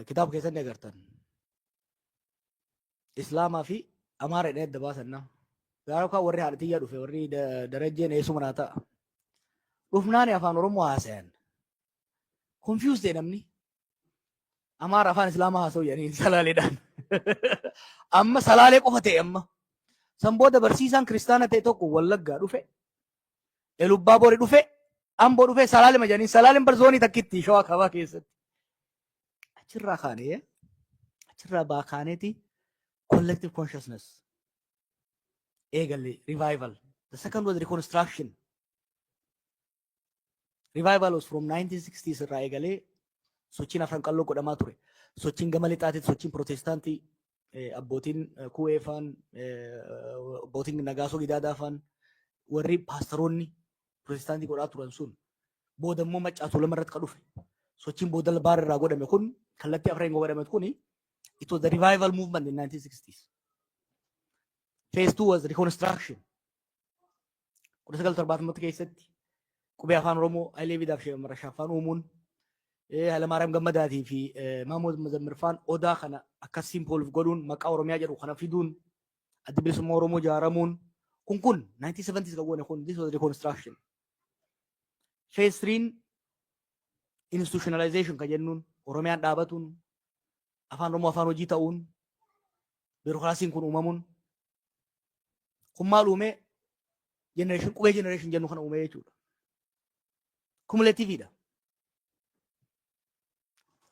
kitaaba keessatti agartan islaamaa fi amaara jedhee adda baasanna gaara kaa warri haadhatiyyaa dhufe warri darajjeen eessuma naa ta'a dhufnaani afaan oromoo haasayan confused namni amaara afaan islaamaa haasa'u jedhanii salaaleedhaan amma salaalee qofa ta'e amma san booda barsiisaan kiristaana ta'e tokko wallaggaa dhufe elubbaa boori dhufe amboo dhufe salaale majanii salaaleen barzoonii takkitti shawaa kabaa keessatti achirraa kaanee achirraa baakaaneeti collective consciousness eegalle revival the second was reconstruction revival was from 1960s irraa eegalee sochiin afran qalloo godhamaa ture sochiin gama lixaatiin sochiin protestaantii abbootiin kuweefaan abbootiin nagaasoo gidaadaafaan warri paastaroonni protestaantii godhaa turan sun booda immoo maccaatu lama irratti ka dhufe sochiin booda baar irraa godhame kun kallattii afreen godhame kun it was the revival movement in 1960s. Phase 2 was reconstruction. Kudha sagal torbaatamatti keessatti qubee afaan Oromoo Hayilee Fidaaf Marashaffaan uumuun Hayilamaariyaam Gammadaatii fi Mahmud Mazammirfaan odaa kana akka simpoolif godhuun maqaa Oromiyaa jedhu kana fiduun adda bilisummaa Oromoo ijaaramuun kun 1970s kan goone kun this was reconstruction. Phase 3 institutionalization kan jennuun Oromiyaan dhaabatuun afaan Oromoo afaan hojii ta'uun biirokraasiin kun uumamuun kun maal uume generation qubee generation jennu kana uume jechuudha. Cumulativeidha.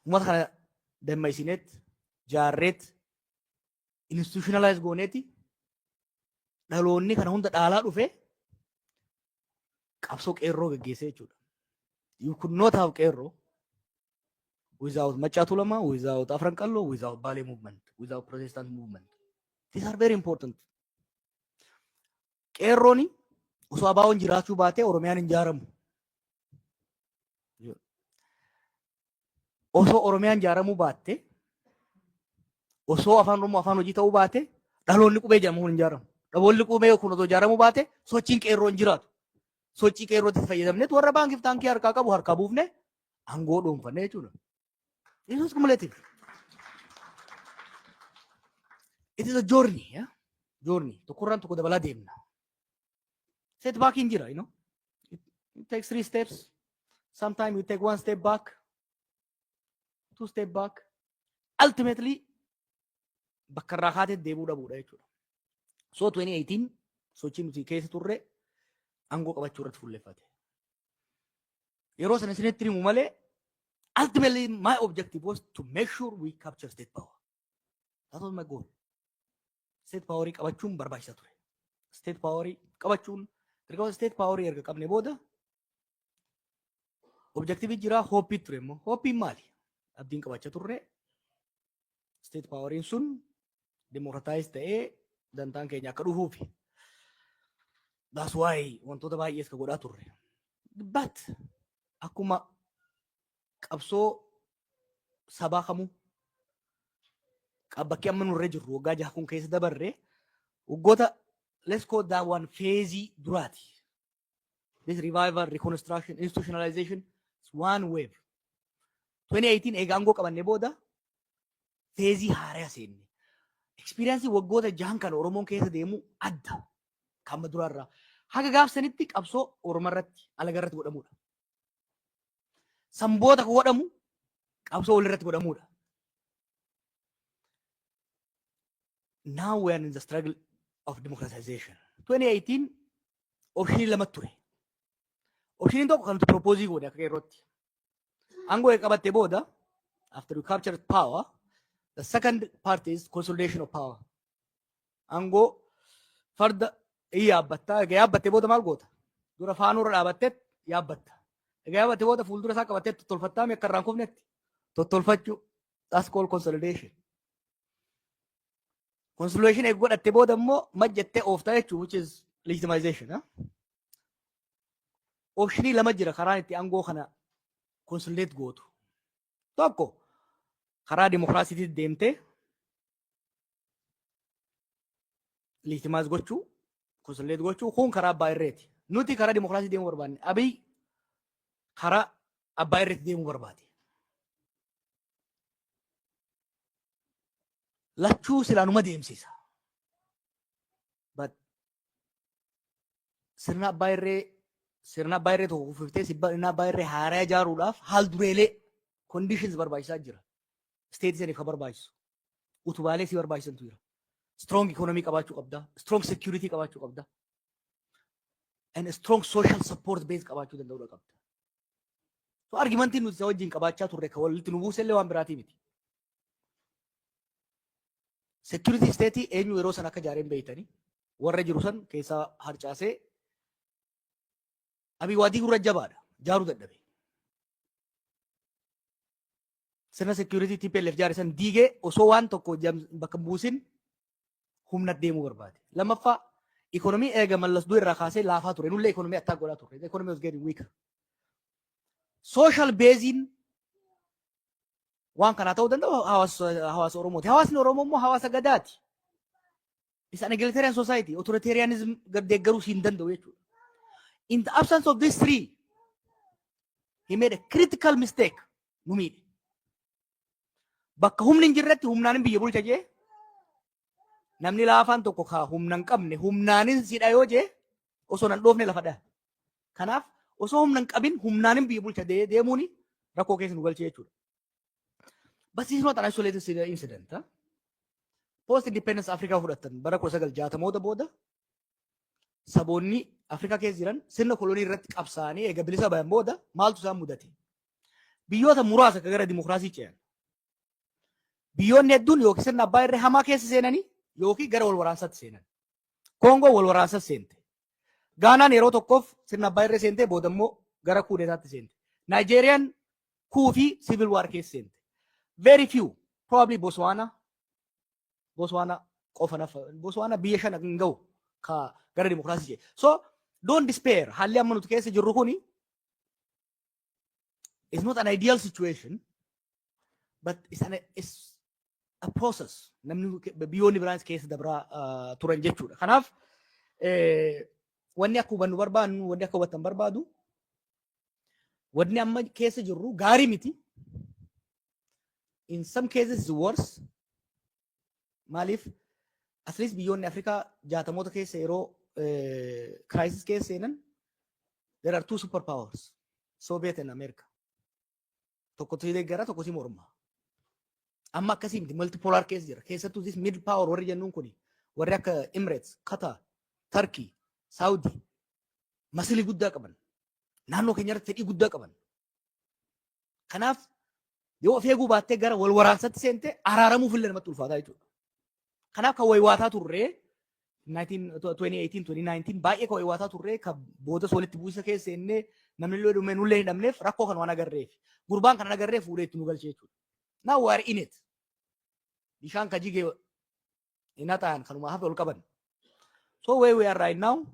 Uummata kana dammaysineet jaarreet institutionalize gooneeti dhaloonni kana hunda dhaalaa dhufe qabsoo qeerroo gaggeessee jechuudha. You could not have qeerroo without Maccaatu Lamaa, without Afran Qalloo, without Baalee movement, without Protestant movement. These are very important. Qeerrooni osoo abaawoon jiraachuu baatee Oromiyaan hin ijaaramu. Osoo Oromiyaan ijaaramuu baatte, osoo afaan Oromoo afaan hojii ta'uu baate, dhaloonni qubee jedhamu hin ijaaramu. Dhaloonni qubee kun osoo ijaaramuu baate, sochiin qeerroo hin jiraatu. Sochii qeerrootti fayyadamneet warra baankiif taankii harkaa qabu harkaa buufne aangoo dhuunfanne jechuudha. This is cumulative. It is a journey, yeah? Journey. Tokkorraan tokko dabalaa deemna. Setback in jira, you know. It takes 3 steps. Sometimes you take 1 step back, 2 step back. Ultimately, bakka irraa kaatee deebuu dhabuudha jechuudha. So 2018 sochii nuti keessa turre aangoo qabachuu irratti fuulleffate. Yeroo sana isinitti himu malee ultimately my objective was to make sure we capture state power. That was my goal. State power qabachuun barbaachisa ture. State power qabachuun erga state power erga qabne booda objective jira hope ture immoo hope maali? Abdiin qabachaa turre state power sun democratize ta'ee dantaan keenya akka dhufuufi. That's why wantoota baay'ees ka godhaa turre. But akkuma qabsoo sabaa kamuu bakki amma nurra jirru waggaa 6 kun keessa dabarre waggoota let's call that one phase duraati. This revival, reconstruction, institutionalization is one wave. 2018 eega aangoo qabanne booda phase haaraa seenne. Experience waggoota 6 kan Oromoon keessa deemu adda kan durarraa. Haga gaafsanitti qabsoo Oromarratti alagarratti godhamudha. Samboota ko godhamu qabsoo walirratti godhamudha. Now we are in the struggle of democratization. 2018 option lama ture. Option tokko kan propose godhe akka yerootti. Aangoo qabatte booda after you captured power, the second part is consolidation of power. Aangoo farda yaabbatta yaabbatte booda maal goota? Dura faanurra dhaabatte yaabbatta. Yaabbatte booda fuuldura isaa qabatte tottolfattaa mee akka irraan kufnetti tottolfachuu. That's called consolidation. Consolidation eegu godhatte booda immoo majjattee ooftaa jechuun which is legitimization. Optionii lama jira karaan itti aangoo kana consolidate gootu. Tokko karaa dimokiraasiitti deemtee legitimize gochuu, consolidate gochuu kun karaa abbaa irreeti. Nuti karaa dimokiraasii deemuu barbaanne. Abiy karaa abbaa irreetti deemuu barbaade. lachuu silaanuma deemsisa. But sirna abbaa irree tokko kufiftee sirna abbaa irree haaraa ijaaruudhaaf haal dureelee conditions barbaachisaa jira. State saniif ka barbaachisu. Utubaalee si barbaachisantu jira. Strong economy qabaachuu qabda. Strong security qabaachuu qabda. And a strong social support base qabaachuu danda'uu qabda. So argumentiin nuti isa wajjin qabaachaa turre ka walitti nu buusellee waan biraatii miti. Security state eenyu yeroo san akka ijaareen beeytanii warra jiru san keessaa harcaasee Abiy Waadii gurra jabaadha. Jaaruu dadhabe. Sirna security TPLF jaare san diigee osoo waan tokko bakka buusin humna deemuu barbaade. Lammaffaa economy eega mallasduu irraa kaasee laafaa ture. Nullee economy attack godhaa ture. The economy was getting weaker. Social basing waan kanaa ta'uu danda'u hawaasa Oromooti. Hawaasni Oromoo immoo hawaasa gadaati. It's an egalitarian society. Authoritarianism deeggaruu hin danda'u jechuudha. In the absence of these three, he made a critical mistake. Numide. Bakka humni hin jirretti humnaanin biyya bulcha jee. Namni laafaan tokko kaa humna hin qabne humnaanin sidha yoo jee osoo nan dhoofne lafa dha. Kanaaf osoo humna hin qabin humnaanin biyya bulcha deemuuni rakkoo keessa nu galchee jechuudha. But this is not an isolated incident. Huh? Post-independence Africa fudhatan bara 1960 booda saboonni Afrika keessa jiran sirna kolonii irratti qabsaanii eega bilisa bayan booda maaltu isaan mudate? Biyyoota muraasa gara dimokiraasii ce'an. Biyyoonni hedduun yookiin sirna abbaa irree hamaa keessa seenanii yookiin gara wal waraansaatti seenan. Koongoo wal waraansaatti seente. Gaanaan yeroo tokkoof sirna abbaa irree seentee booda immoo gara kuudeetaatti seente. Naayijeeriyaan kuu fi civil war keessa seente. Very few, probably Botswana qofa nafa. Botswana biyya shan hin ga'u ka gara dimokiraasii jee. So don't despair. Haalli amma nuti keessa jirru kuni is not an ideal situation, but it's a process. Namni biyyoonni biraanis keessa dabraa turan jechuudha. Kanaaf wanni akka hubannu barbaadnu, wanni akka hubattan barbaadu, wanni amma keessa jirru gaarii miti. In some cases it's worse. Malif at least beyond Africa jaatamoota keessa yeroo crisis keessa seenan there are two superpowers, Soviet and America. Tokko si deeggara, tokko si morma. Amma akkasii miti multipolar keessa jira. Keessattuu this mid power warri jennuun kuni warri akka Emirates, Qatar, Turkey, Saudi masilii guddaa qaban. Naannoo keenya irratti fedhii guddaa qaban. Kanaaf yoo of eeguu baattee gara wal waraansaatti seente araaramuuf illee namatti ulfaataa jechuudha. Kanaaf kan waywaataa turree 2018-2019 baay'ee kan waywaataa turree kan booda walitti bu'isa keessa seennee namni illee dhumee nullee hin dhabneef rakkoo kan waan agarreef gurbaan kan agarree fuudhee itti nu galchee jechuudha. Now we are in it. Bishaan ka jigee ina ta'an kanuma hafe ol qaban. So where we are right now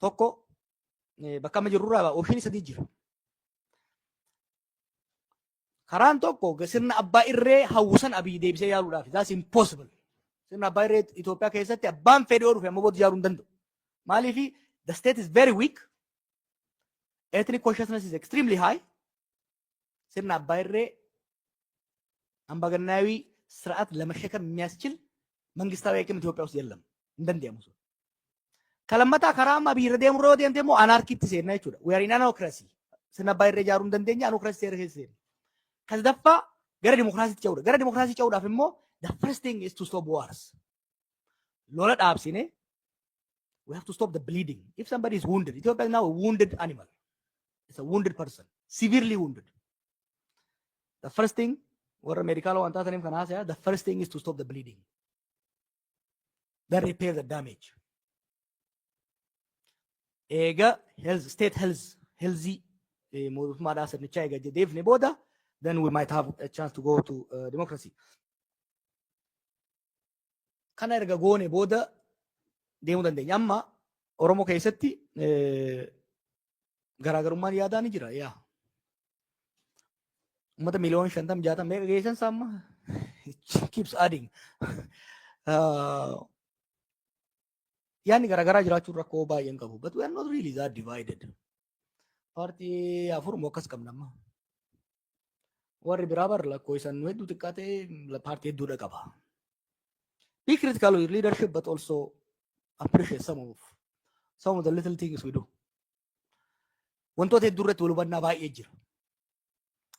tokko bakka amma jirurraa option sadii jira. Karaan tokko sirna abbaa irree hawwisan Abiy deebisee yaaluudhaaf. That's impossible. Sirna abbaa irree Itoophiyaa keessatti abbaan fedhii dhufe amma booda ijaaruu hin danda'u. Maaliif the state is very weak. Ethnic consciousness is extremely high. Sirna abbaa irree አምባገነናዊ ስርዓት ለመሸከም የሚያስችል መንግስታዊ አቅም ኢትዮጵያ ውስጥ የለም። እንደንደሙ ከለመታ ከራማ ቢረ ደምሮ ደምተሞ አናርኪት ሲና ይችላል we are in anarchy ስነባይ ረጃሩ እንደንደኛ anarchy ሴርሄስ ከዘደፋ ገረ ዲሞክራሲ ጨውዳ ፍሞ the first thing is to stop wars ሎለ ዳብሲኔ we have to stop the bleeding. If somebody is wounded, Ethiopia is now a wounded animal. It's a wounded person, severely wounded. The first thing or medical the first thing is to stop the bleeding, then repair the damage. Ega health, state healthy then we might have a chance to go to democracy. Kana erga goone booda deemuu dandeenya. Amma Oromoo keessatti garaagarummaan yaadaa ni jira. Yaa ummata miliyoona 50-60 meeqa geessan samma it keeps adding. Yaanni garaagaraa jiraachuu rakkoo baay'een qabu. But we are not really that divided. Partii afur moo akkas qabna amma. warri biraa bar lakkoofsan hedduu xiqqaatee paartii hedduudha qaba. Be critical of your leadership, but also appreciate some of the little things we do. Wantoota hedduu irratti wal hubannaa baay'ee jira.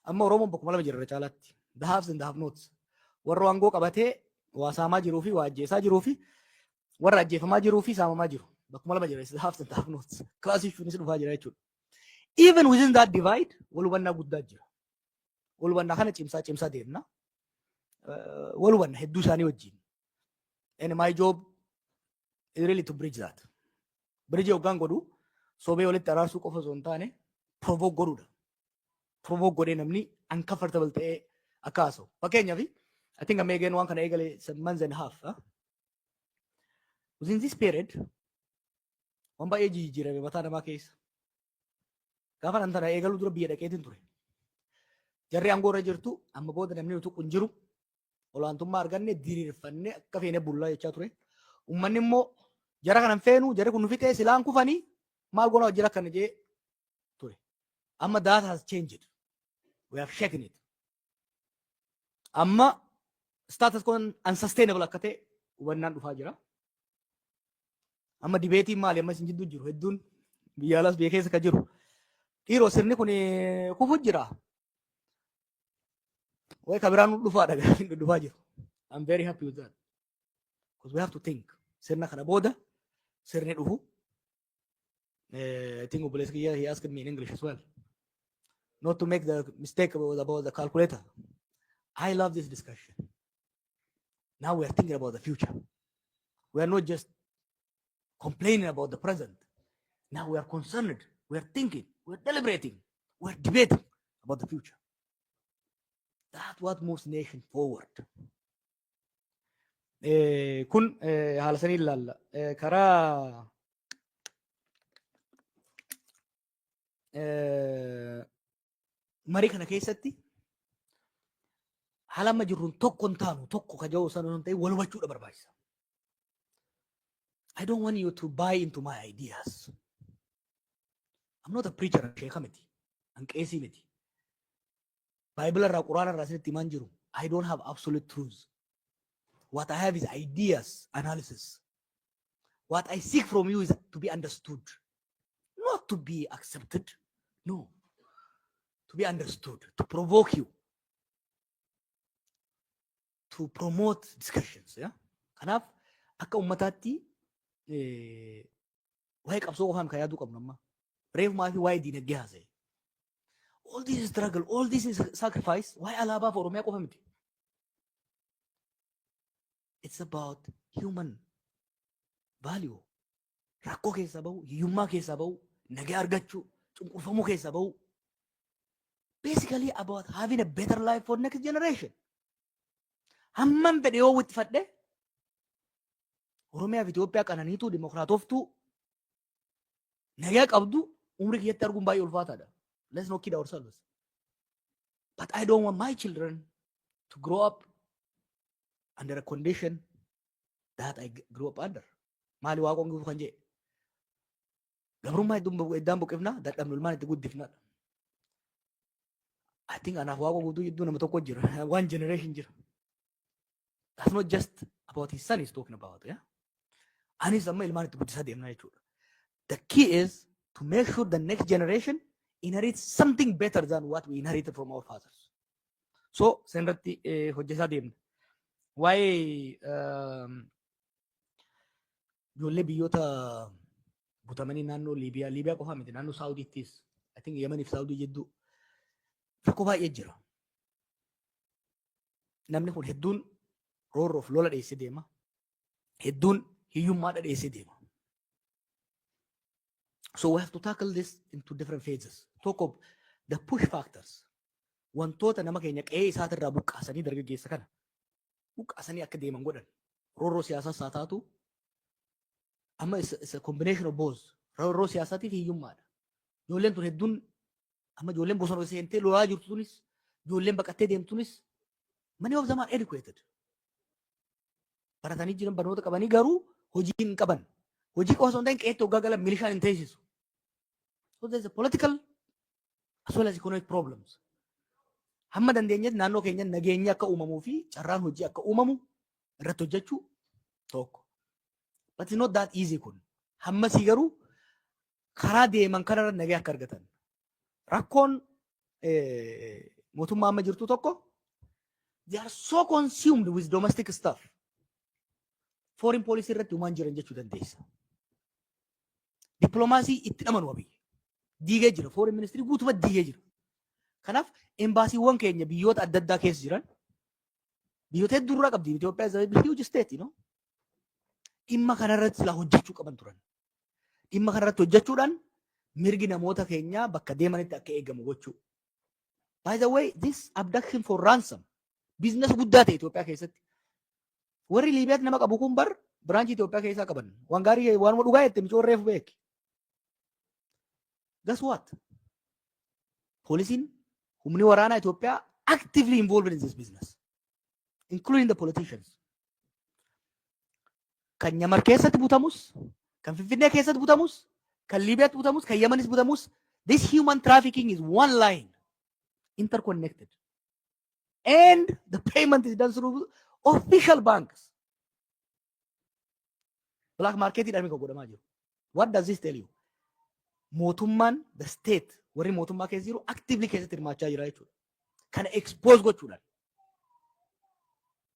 Amma Oromoon bakkuma lama jirra caalaatti. The haves and the have-nots. Warra aangoo qabatee waa saamaa jiruu fi waa ajjeesaa jiruu fi warra ajjeefamaa jiruu fi saamamaa jiru. Bakkuma lama jira. The haves and the have-nots. Classic shunis dhufaa jira jechuudha. Even within that divide, wal hubannaa guddaa jira. Wal hubannaa kana cimsaa deemna. Wal hubannaa hedduu isaanii wajjin. And my job is really to bridge that. Bridge hoggaan godhu sobee walitti araarsuu qofa osoo hin taane provoke godhuudha. Provoke godhee namni uncomfortable ta'ee akka haasa'u. Fakkeenyaaf I think I'm again waan kana eegale some months and a half. Within this period, waan baay'ee jijjiirame mataa namaa keessa. Gaafa nan tana eegaluu dura biyya dhaqeetiin ture. Jarri aangoo irra jirtu amma booda namni utuu kun jiru olaantummaa arganne diriirfannee akka feene bullaa jechaa ture. Uummanni immoo jara kanan feenu jarri kun nu fixee silaan kufanii maal goona hojii akkana jee ture. Amma that has changed. We have shaken it. Amma status quo unsustainable akka ta'e hubannaan dhufaa jira. Amma dibeetiin maali amma isin jidduu jiru hedduun biyya alaas biyya keessa ka jiru. Dhiiroo sirni kun kufu jira. Way kabiraan dhufaadha dhufaa jiru. I'm very happy with that. Because we have to think. Sirna kana booda sirni dhufu. I think Obeleski, he asked me in English as well. Not to make the mistake about the calculator. I love this discussion. Now we are thinking about the future. We are not just complaining about the present. Now we are concerned. We are thinking. We are deliberating. We are debating about the future. That's what moves nation forward. Kun haala sanii ilaalla. Karaa marii kana keessatti haala amma jirruun tokko hin taanu tokko kaja'uu sana hin ta'e wal hubachuudha barbaachisa. I don't want you to buy into my ideas. I'm not a preacher, sheekha miti, hanqeesii miti. Bible irraa Quraana irraa isinitti himaan jiru. I don't have absolute truths. What I have is ideas, analysis. What I seek from you is to be understood, not to be accepted. No, to be understood, to provoke you, to promote discussions. Yeah, kanaaf akka ummataatti waa'ee qabsoo qofaan kan yaaduu qabnu amma reefumaa fi waa'ee diinagdee haasa'e. All this struggle, all this is sacrifice. Waa'ee alaabaa fi Oromiyaa qofa miti. It's about human value. Rakkoo keessaa bahu, hiyyummaa keessaa bahu, nagaa argachuu, cunqurfamuu keessaa bahu. Basically about having a better life for next generation. Hamman fedhe yoo itti fadhe Oromiyaa fi Itoophiyaa qananiitu dimokiraatoftuu nagaa qabdu umrii kiyyatti arguun baay'ee ulfaataadha. Let's not kid ourselves. But I don't want my children to grow up under a condition that I grew up under. Maali waaqoon guutuu kan jee. Gabrummaa iddaan buqifna dadhabnu ilmaan itti guddifna. I think anaaf waaqoo guutuu jidduu nama tokko jira. One generation jira. That's not just about his son he's talking about. Yeah. Anis amma ilmaan itti guddisaa deemna jechuudha. The key is to make sure the next generation inherits something better than what we inherited from our fathers. So senirratti hojjetaa deemna. Waa'ee ijoollee biyyoota butamanii naannoo Liibiyaa qofaa miti naannoo Saawudiittis I think Yemen fi Saawudii jidduu rakkoo baay'ee jira. Namni kun hedduun roorroof lola dheessee deema. Hedduun hiyyummaadha dheessee deema. So we have to tackle this into different phases. Talk of the push factors. Wantoota nama keenya qe'ee isaatirraa buqqaasanii dargaggeessa kana buqqaasanii akka deeman godhan. Roorroo siyaasaas haa taatu amma it's a combination of both. Roorroo siyaasaatii fi hiyyummaadha. Ijoolleen tun hedduun amma ijoolleen bosona seentee lolaa jirtu tunis ijoolleen baqattee deemtu tunis many of them are educated. Baratanii jiran barnoota qabanii garuu hojii hin qaban. Hojii qofa osoo hin ta'in qe'eetti hoggaa galan milishaan hin teessisu. So there's a political as well as economic problems. hamma dandeenyetti naannoo keenya nageenya akka uumamuu fi carraan hojii akka uumamu irratti hojjechuu tokko. But it's not that easy kun. Hammasii garuu karaa deeman kanarra nagee akka argatan. Rakkoon mootummaa amma jirtu tokko they are so consumed with domestic stuff. Foreign policy irratti uumaan jiran jechuu dandeessa. Diplomaasii itti dhamanu wabii. Diigee jira. Foreign ministry guutuma diigee jira. Kanaaf embaasiiwwan keenya biyyoota adda addaa keessa jiran biyyoota hedduu qabdi. Itoophiyaa is a huge state, you know. Dhimma kanarratti silaa hojjechuu qaban turan. Dhimma kanarratti hojjechuudhaan mirgi namoota keenyaa bakka deemanitti akka eegamu gochuu. By the way, this abduction for ransom business guddaa ta'e Itoophiyaa keessatti. Warri Liibiyaatti nama qabu kun bar biraanchii Itoophiyaa keessaa qaban. Waan gaarii waan dhugaa jettee micoon reefu beeki. Guess what? Poolisiin humni waraanaa Itoophiyaa actively involved in this business, including the politicians. Kan Nyamar keessatti butamus, kan Finfinnee keessatti butamus, kan Liibiyaatti butamus, kan Yemanis butamus. This human trafficking is one line, interconnected. And the payment is done through official banks. Black market idhaan godhamaa jiru. What does this tell you? Mootummaan, the state, warri mootummaa keessa jiru actively keessatti hirmaachaa jira jechuudha. Kana expose gochuudhaan.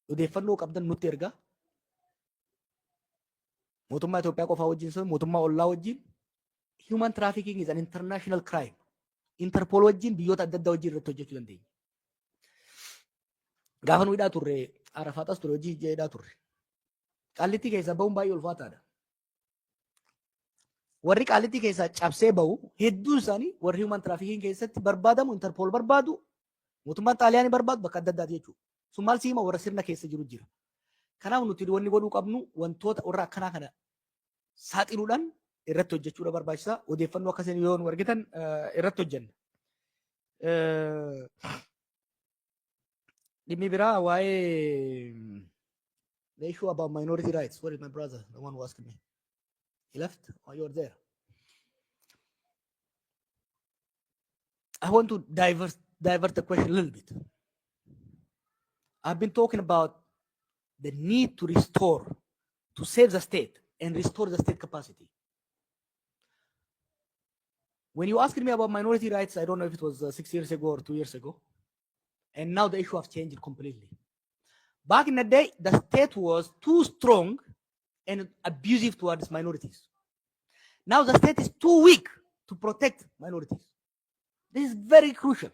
Odeeffannoo qabdan nutti ergaa. Mootummaa Itoophiyaa qofaa wajjin mootummaa ollaa wajjin. Human trafficking is an international crime. Interpol wajjin biyyoota adda addaa wajjin irratti hojjechuu dandeenya. Gaafa nu hidhaa turre Arafaaxas ture hojii hidhaa turre. Qaallitti keessaa bahuun baay'ee ulfaataadha. Warri qaallitti keessaa cabsee bahu hedduun isaanii warri human trafficking keessatti barbaadamu Interpol barbaadu mootummaan Xaaliyaanii barbaadu bakka adda addaati jechuudha. Sun maal siima warra sirna keessa jiru jira. Kanaaf nuti wanni godhuu qabnu wantoota warra akkanaa kana saaxiluudhaan irratti hojjechuudha barbaachisaa. Odeeffannoo akkasiin yoo nu argitan irratti hojjenna. Dhimmi biraa waa'ee the issue about minority rights. Where is my brother? The one who asked me. He left? Oh, you're there. I want to divert the question a little bit. I've been talking about the need to restore, to save the state and restore the state capacity. When you asked me about minority rights, I don't know if it was 6 years ago or 2 years ago, and now the issue has changed completely. Back in the day, the state was too strong and abusive towards minorities. Now the state is too weak to protect minorities. This is very crucial.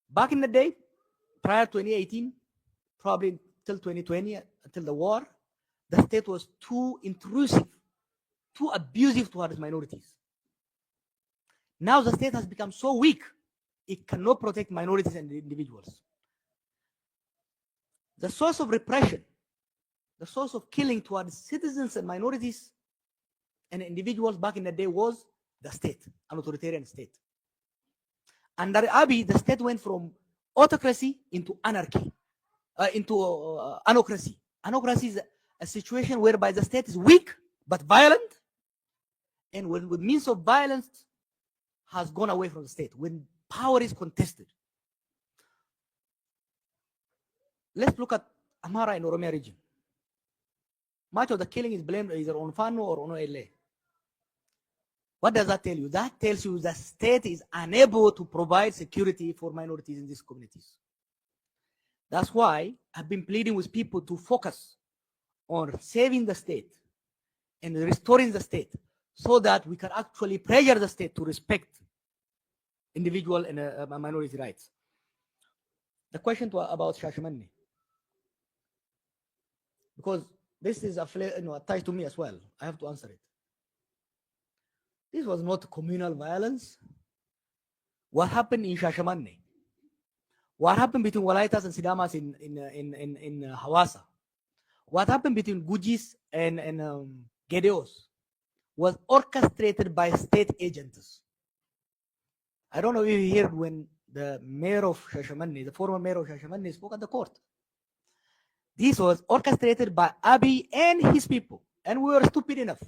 Back in the day, prior to 2018, probably till 2020, until the war, the state was too intrusive, too abusive towards minorities. Now the state has become so weak, it cannot protect minorities and individuals. The source of repression, the source of killing towards citizens and minorities and individuals back in the day was the state, an authoritarian state. Under Abiy, the state went from autocracy into anarchy, into anocracy. Anocracy is a situation whereby the state is weak but violent, and when with means of violence has gone away from the state, when power is contested. Let's look at Amhara and Oromia region. Much of the killing is blamed either on Fano or on LA. What does that tell you? That tells you the state is unable to provide security for minorities in these communities. That's why I've been pleading with people to focus on saving the state and restoring the state so that we can actually pressure the state to respect individual and minority rights. The question about Shashamane, because this is attached to me as well, I have to answer it. This was not communal violence. What happened in Shashamane? What happened between Walaitas and Sidamas in Hawassa? What happened between Gujis and Gedeos was orchestrated by state agents. I don't know if you heard when the mayor of Shashamane, the former mayor of Shashamane, spoke at the court. This was orchestrated by Abiy and his people, and we were stupid enough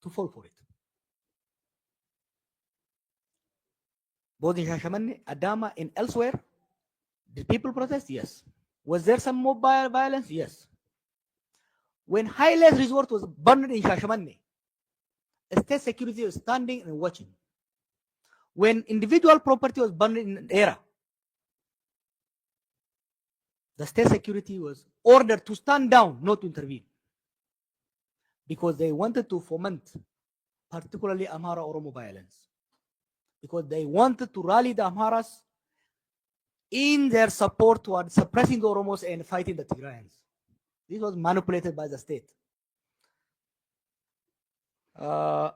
to fall for it. both in Shashamane, Adama, and elsewhere. Did people protest? Yes. Was there some mobile violence? Yes. When Highlands Resort was burned in Shashamane, state security was standing and watching. When individual property was burned in Era, the state security was ordered to stand down, not to intervene, because they wanted to foment, particularly Amhara Oromo violence, because they wanted to rally the Amharas in their support toward suppressing the Oromos and fighting the Tigrayans. This was manipulated by the state. So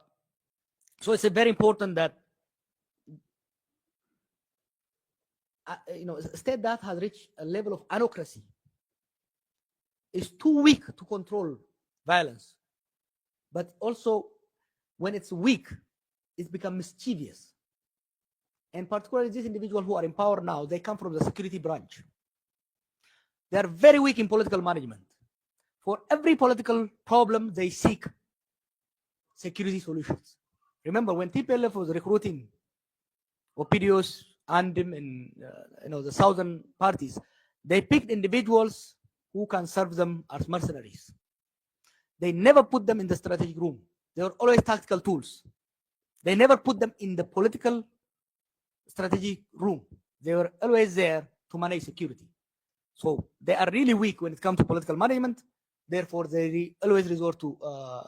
it's very important that a state that has reached a level of anocracy is too weak to control violence. But also, when it's weak, it's become mischievous. And particularly these individuals who are in power now, they come from the security branch. They are very weak in political management. For every political problem, they seek security solutions. Remember, when TPLF was recruiting Opidios, Andim, and the southern parties, they picked individuals who can serve them as mercenaries. They never put them in the strategic room. They were always tactical tools. They never put them in the political strategic room. They were always there to manage security. So they are really weak when it comes to political management. Therefore, they always resort to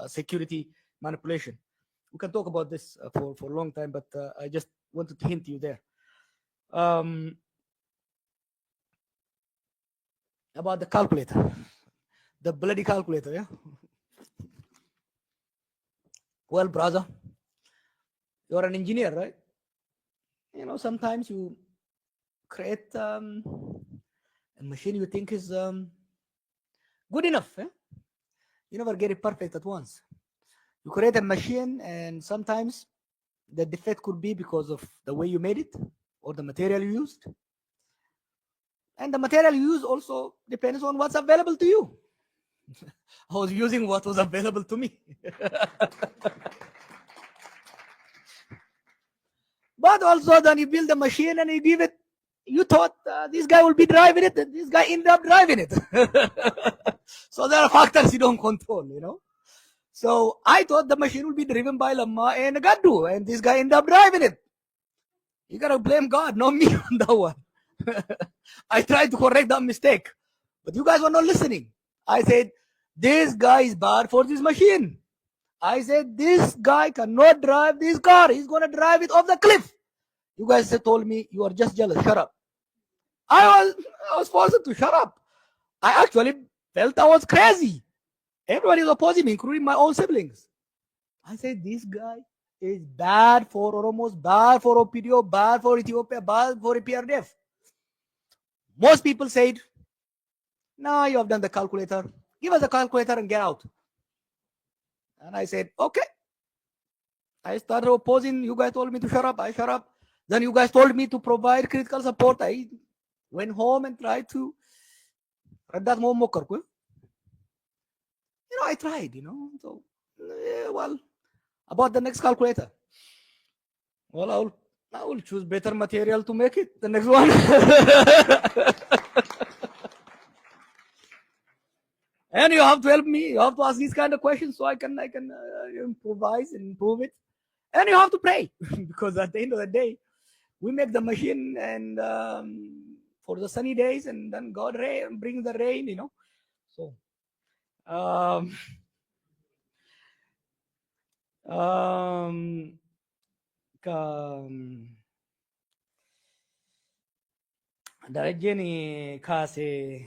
security manipulation. We can talk about this for a long time, but I just wanted to hint you there. About the calculator, the bloody calculator, yeah? Well, brother, you're an engineer, right? Sometimes you create a machine you think is good enough. Eh? You never get it perfect at once. You create a machine, and sometimes the defect could be because of the way you made it or the material you used. And the material you use also depends on what's available to you. I was using what was available to me. But also then you build the machine and you give it, you thought this guy will be driving it, and this guy ended up driving it. So there are factors you don't control. So I thought the machine will be driven by Lama and Gaddu, and this guy ended up driving it. You gotta blame God, not me on that one. I tried to correct that mistake, but you guys were not listening. I said, this guy is bad for this machine. I said, this guy cannot drive this car. He's going to drive it off the cliff. You guys told me you are just jealous. Shut up. I was forced to shut up. I actually felt I was crazy. Everybody was opposing me, including my own siblings. I said, this guy is bad for Oromos, bad for Opidio, bad for Ethiopia, bad for PRDF. Most people said, no, you have done the calculator. Give us the calculator and get out. And I said, okay. I started opposing. You guys told me to shut up. I shut up. Then you guys told me to provide critical support. I went home and tried to. I tried, So, well, about the next calculator. Well, I will choose better material to make it. The next one. And you have to help me. You have to ask these kind of questions so I can improvise and improve it. And you have to pray because at the end of the day, we make the machine and for the sunny days, and then God brings the rain. So, darajeni kase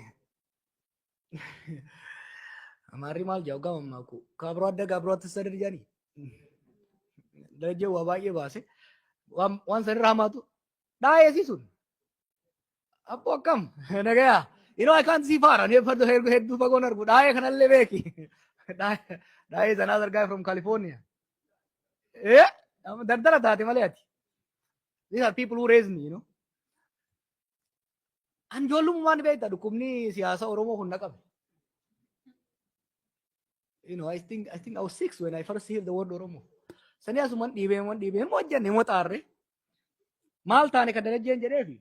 amari mal jauh gam aku kabro ada kabro tersadar jani daraja wabai base wan sari ramatu daya sisun apo kam nagaya I can't see far and for the head to pagonar daya kanal leveki daya is another guy from California. Yeah, dardara dati malayati. These are people who raised me. And jolum man beta dukumni siyasa Oromo hunna kami. I think I was 6 when I first heard the word Oromo. Sanya suman dibe mo dyan mo tarre. maal taane kan darajeen jedheefi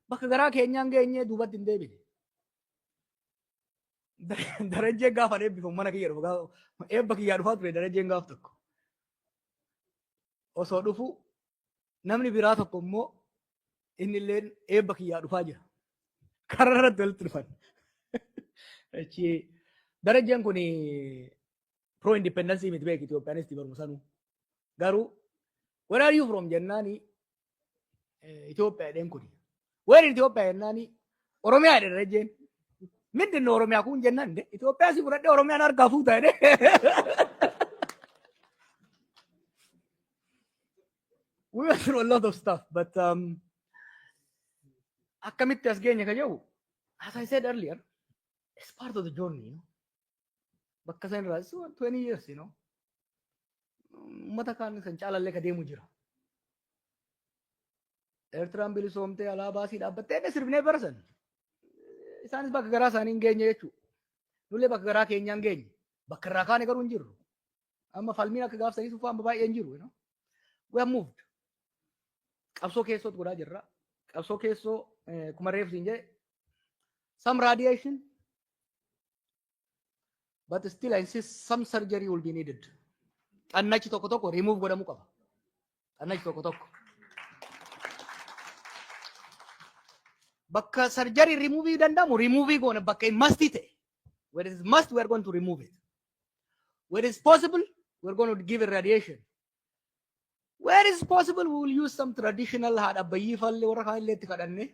bakka garaa keenyaan geenyee duubatti hin deebine. Darajeen gaafa eebbifamu mana kiyya dhufu eebba kiyyaa dhufaa ture darajeen gaaf tokko. Osoo dhufu namni biraa tokko immoo inni illee eebba kiyyaa dhufaa jira. Karaa irratti walitti dhufan. Darajeen kun pro independence miti beek Itoophiyaanis baruma sanuu. Garuu where are you from jennaani Itoophiyaa dheen kun. Where in Itoophiyaa jennaani Oromiyaa dha darajeen. Mindin no Oromiyaa kun jennaan de Itoophiyaa si fudhadhee Oromiyaan harkaa fuutaa de. We went through a lot of stuff, but akkamitti as geenye ka jedhu, as I said earlier, it's part of the journey, you know. Bakka san irraa so 20 years, you know. Uummata kaan san caalallee ka deemu jira. Eertiraan bilisoomtee alaabaa sii dhaabbattee inni sirbinee barasan. Isaanis bakka garaa isaanii hin geenye jechuudha. Nullee bakka garaa keenyaa hin geenye. Bakka irraa kaane garuu hin jirru. Amma falmiin akka gaafsanii suufaa amma baay'ee hin jiru, you know. We have moved. Qabsoo keessootti godhaa jirra. Qabsoo keessoo kuma reefsi hin jedhe. Some radiation. But still I insist some surgery will be needed. Xannachi tokko tokko remove godhamuu qaba. Xannachi tokko tokko. Bakka surgery remove danda'amu remove goona bakka hin masti ta'e. Where it is must we are going to remove it. Where it is possible we are going to give it radiation. Where is possible we will use some traditional haadha abbayyii fallee warra kaan illee itti kadhanne.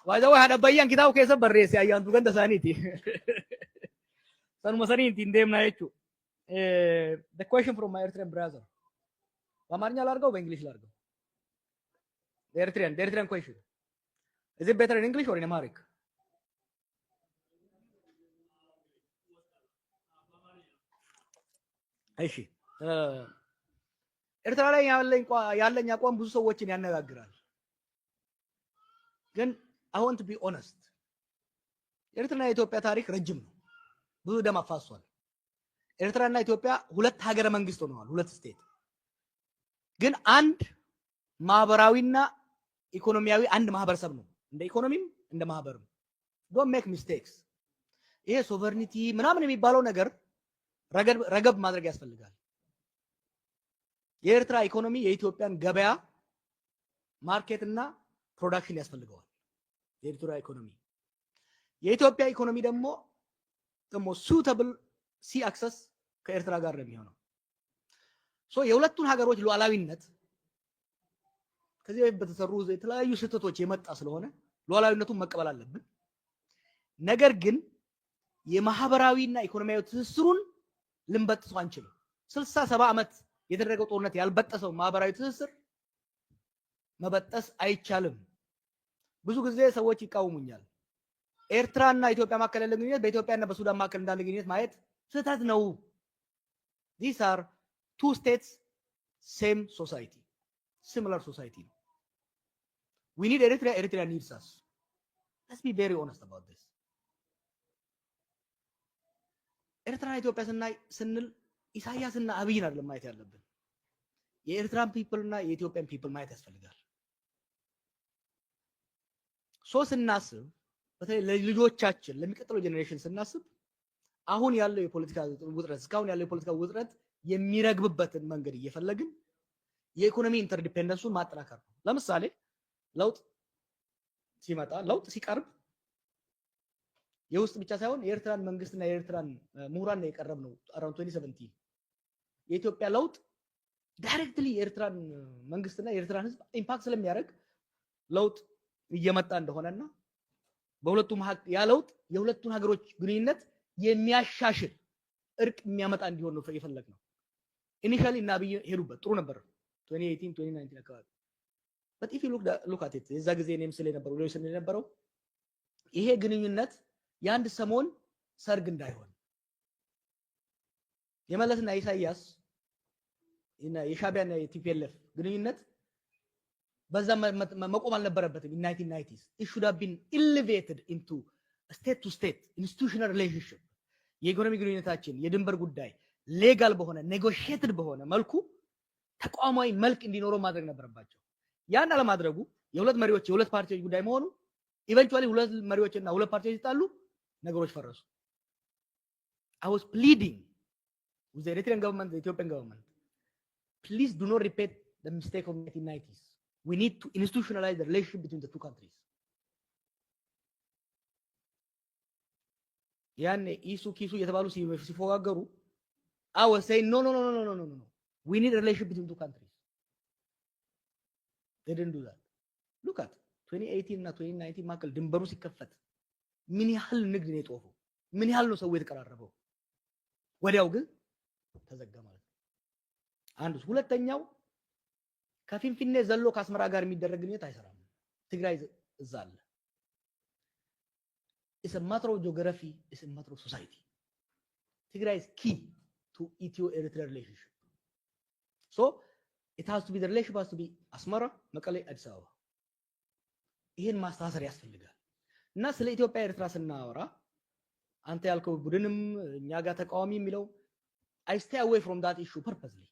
Waayidawaa haadha abbayyaan kitaaba keessa barreesse ayyaantu ganda isaaniiti. Sanuma sanii ittiin deemnaa jechuudha. The question from my Eritrean brother. በአማርኛ ላድርገው በእንግሊሽ ላድርገው? The Eritrean question. Is it better in English or in Amharic? እሺ ኤርትራ ላይ ያለኝ አቋም ብዙ ሰዎችን ያነጋግራል። ግን I want to be honest. ኤርትራና የኢትዮጵያ ታሪክ ረጅም ነው። ብዙ ደም አፋሷል። ኤርትራና ኢትዮጵያ ሁለት ሀገረ መንግስት ሆነዋል፣ ሁለት ስቴት። ግን አንድ ማህበራዊና ኢኮኖሚያዊ አንድ ማህበረሰብ ነው፣ እንደ ኢኮኖሚም እንደ ማህበርም። don't make mistakes. ይሄ ሶቨርኒቲ ምናምን የሚባለው ነገር ረገብ ማድረግ ያስፈልጋል። የኤርትራ ኢኮኖሚ የኢትዮጵያን ገበያ ማርኬት እና ፕሮዳክሽን ያስፈልገዋል። የኤርትራ ኢኮኖሚ የኢትዮጵያ ኢኮኖሚ ደግሞ suitable sea access ከኤርትራ ጋር ነው የሚሆነው። ሶ የሁለቱን ሀገሮች ሉዓላዊነት ከዚህ በፊት በተሰሩ የተለያዩ ስህተቶች የመጣ ስለሆነ ሉዓላዊነቱን መቀበል አለብን። ነገር ግን የማህበራዊና ኢኮኖሚያዊ ትስስሩን ልንበጥሰው አንችልም። 60-70 ዓመት የተደረገው ጦርነት ያልበጠሰው ማህበራዊ ትስስር መበጠስ አይቻልም። ብዙ ጊዜ ሰዎች ይቃወሙኛል። ኤርትራና ኢትዮጵያ መካከል ያለ ግንኙነት በኢትዮጵያና በሱዳን መካከል እንዳለ ግንኙነት ማየት ስህተት ነው። These are two states, same society, similar society. We need Eritrea, Eritrea needs us. Let's be very honest about this. ኤርትራና ኢትዮጵያ ስንል ኢሳያስና አብይን አይደለም ማየት ያለብን። የኤርትራን ፒፕል እና የኢትዮጵያን ፒፕል ማየት ያስፈልጋል። ሶ ስናስብ በተለይ ለልጆቻችን ለሚቀጥለው ጄኔሬሽን ስናስብ አሁን ያለው የፖለቲካ ውጥረት እስካሁን ያለው የፖለቲካ ውጥረት የሚረግብበትን መንገድ እየፈለግን የኢኮኖሚ ኢንተርዲፔንደንሱን ማጠናከር ነው። ለምሳሌ ለውጥ ሲመጣ ለውጥ ሲቀርብ የውስጥ ብቻ ሳይሆን የኤርትራን መንግስትና የኤርትራን ምሁራን የቀረብ ነው። around 2017 የኢትዮጵያ ለውጥ ዳይሬክትሊ የኤርትራን መንግስትና የኤርትራን ህዝብ ኢምፓክት ስለሚያደርግ ለውጥ እየመጣ እንደሆነና በሁለቱም ያ ለውጥ የሁለቱን ሀገሮች ግንኙነት የሚያሻሽል እርቅ የሚያመጣ እንዲሆን ነው የፈለግነው። ኢኒሻሊ እና አብይ ሄዱበት ጥሩ ነበር 2018 2019 አካባቢ። but if you look at it የዛ ጊዜ እኔም ስለ ነበረው ሌሎች ስለ ነበረው ይሄ ግንኙነት የአንድ ሰሞን ሰርግ እንዳይሆን የመለስና ኢሳያስ እና የሻቢያና የቲፒኤልኤፍ ግንኙነት በዛ መቆም አልነበረበትም። in 1990s it should have been elevated into a state to state institutional relationship። የኢኮኖሚ ግንኙነታችን የድንበር ጉዳይ ሌጋል በሆነ ኔጎሺየትድ በሆነ መልኩ ተቋማዊ መልክ እንዲኖረው ማድረግ ነበረባቸው። ያን አለማድረጉ የሁለት መሪዎች የሁለት ፓርቲዎች ጉዳይ መሆኑ ኢቨንቹዋሊ ሁለት መሪዎችና ሁለት ፓርቲዎች ሲጣሉ ነገሮች ፈረሱ። I was pleading with the Eritrean government, the Ethiopian government, please do not repeat the mistake of the 1990s. We need to institutionalize the relationship between the two countries. ያኔ ኢሱ ኪሱ የተባሉ ሲፎጋገሩ I was saying no. We need a relationship between two countries. They didn't do that. Look at 2018 እና 2019 መካከል ድንበሩ ሲከፈት ምን ያህል ንግድ ነው የጦፈው? ምን ያህል ነው ሰው የተቀራረበው? ወዲያው ግን ተዘጋ ማለት ነው። አንዱ ሁለተኛው ከፊንፊኔ ዘሎ ከአስመራ ጋር የሚደረግ ግንኙነት አይሰራም። ትግራይ እዛ አለ። It's a matter of geography, it's a matter of society. Tigray is key to Ethio-Eritrea relationship. So it has to be, the relationship has to be Asmara, Mekelle, Addis Ababa. ይሄን ማስተሳሰር ያስፈልጋል። እና ስለ ኢትዮጵያ ኤርትራ ስናወራ አንተ ያልከው ቡድንም እኛ ጋር ተቃዋሚ የሚለው I stay away from that issue purposely.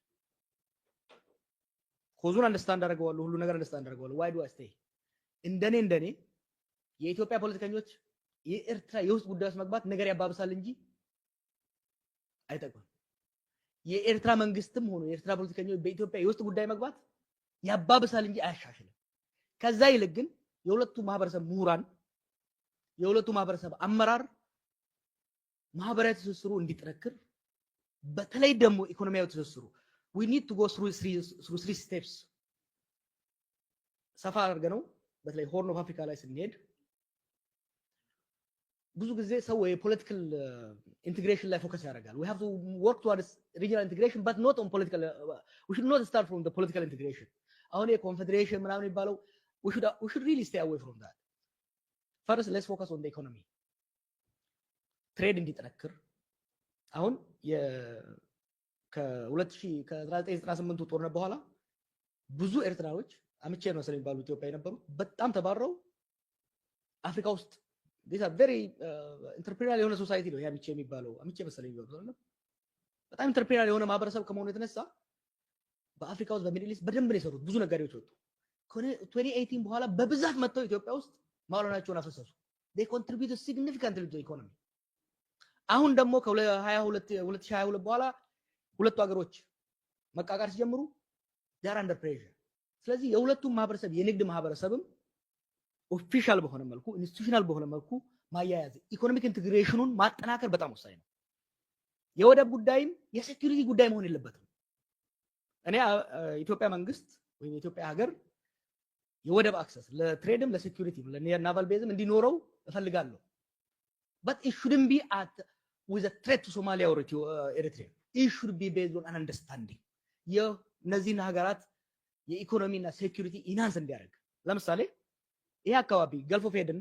ኮዙን አንደርስታንድ አደርገዋለሁ፣ ሁሉ ነገር አንደርስታንድ አደርገዋለሁ። why do I stay? እንደኔ የኢትዮጵያ ፖለቲከኞች የኤርትራ የውስጥ ጉዳዮች መግባት ነገር ያባብሳል እንጂ አይጠቅምም። የኤርትራ መንግስትም ሆኖ የኤርትራ ፖለቲከኞች በኢትዮጵያ የውስጥ ጉዳይ መግባት ያባብሳል እንጂ አያሻሽልም። ከዛ ይልቅ ግን የሁለቱ ማህበረሰብ ምሁራን የሁለቱ ማህበረሰብ አመራር ማህበራዊ ትስስሩ እንዲጠነክር በተለይ ደግሞ ኢኮኖሚያዊ ትስስሩ we need to go through three steps ሰፋ አድርገነው በተለይ ሆርን ኦፍ አፍሪካ ላይ ስንሄድ ብዙ ጊዜ ሰው የፖለቲካል integration ላይ ፎከስ ያደርጋል። we have to work towards regional integration but not on political we should not start from the political integration. አሁን የኮንፌዴሬሽን ምናምን የሚባለው we should really stay away from that. First let's focus on the economy. ትሬድ እንዲጠነክር አሁን ከ1998 ጦርነት በኋላ ብዙ ኤርትራዎች አምቼ ነው ስለሚባሉ ኢትዮጵያ የነበሩ በጣም ተባረው አፍሪካ ውስጥ these are very entrepreneurial የሆነ ሶሳይቲ ነው ያምቼ የሚባለው አምቼ መሰለኝ ይባላል። በጣም ኢንተርፕሪነር የሆነ ማህበረሰብ ከመሆኑ የተነሳ በአፍሪካ ውስጥ በሚድል ኢስት በደንብ ነው የሰሩት። ብዙ ነጋዴዎች ወጡ። ከ2018 በኋላ በብዛት መጥተው ኢትዮጵያ ውስጥ ማለናቸውን አፈሰሱ። they contributed significantly to the economy. አሁን ደግሞ ከ2022 በኋላ ሁለቱ ሀገሮች መቃቃር ሲጀምሩ they are under pressure. ስለዚህ የሁለቱም ማህበረሰብ የንግድ ማህበረሰብም ኦፊሻል በሆነ መልኩ ኢንስቲትዩሽናል በሆነ መልኩ ማያያዝ ኢኮኖሚክ ኢንቲግሬሽኑን ማጠናከር በጣም ወሳኝ ነው። የወደብ ጉዳይም የሴኩሪቲ ጉዳይ መሆን የለበትም። እኔ ኢትዮጵያ መንግስት ወይም ኢትዮጵያ ሀገር የወደብ አክሰስ ለትሬድም ለሴኩሪቲም ለናቫል ቤዝም እንዲኖረው እፈልጋለሁ። but it shouldn't be with a threat to Somalia or Eritrea. It should be based on an understanding. የነዚህን ሀገራት የኢኮኖሚና ሴኩሪቲ ኢንሃንስ እንዲያደርግ ለምሳሌ ይሄ አካባቢ ገልፍ ኦፍ ኤደን